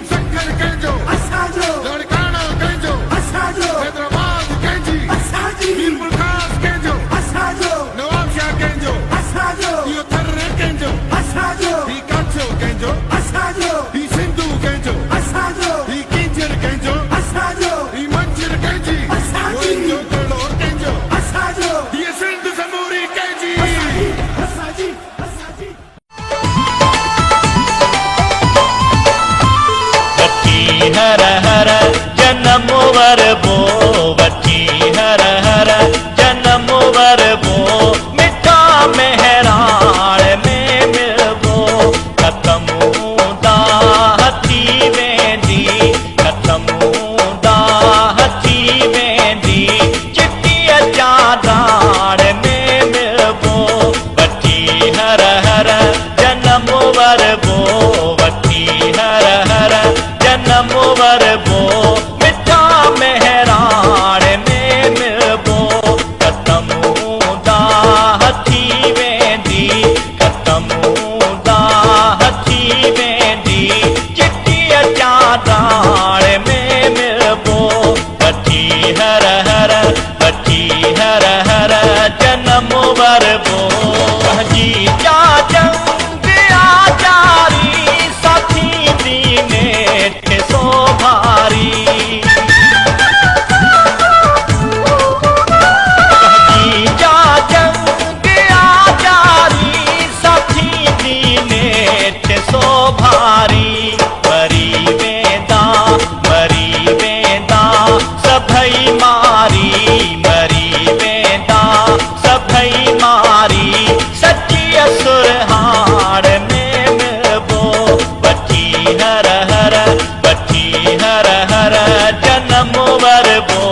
सक्कर कंहिंजो लड़काणो कंहिंजो हैदराबाद कंहिंजी मीरपुर खास कंहिंजो नवाब शाह कंहिंजो इहो थर कंहिंजो ही काठियो कंहिंजो ही सिंधू कंहिंजो ही किंजर कंहिंजो ही मंझर कंहिंजी मुंहिंजो गलो कंहिंजो हीअ सिंध समूरी कंहिंजी हर हर जन्म वरबो वठी हर हर जन्म वरबो मिठा मेहराण में मिलबो ख़त्म हूंदा हथी वेंदी ख़त्म हूंदा हथी वेंदी चिटीअ चांदाण में मिलबो वठी हर हर जन्म वरबो वठी हर हर जन्म वरबो मिठा मेहराण में मिलबो ख़त्म हूंदा हथी वेंदी ख़त्म हूंदा हथी वेंदी चिटीअ चांदाण में मिलबो वठी हर हर वठी हर हर जन्म वरबो जी जंग आजारी साथी दीने सो भारी जा जंग आजारी साथी दीने सो भारी मरी वेंदा सभई मारी मरी वेंदा सभई मारी सची सुरहाण में मिलबो वठी हर हर जन्म वरबो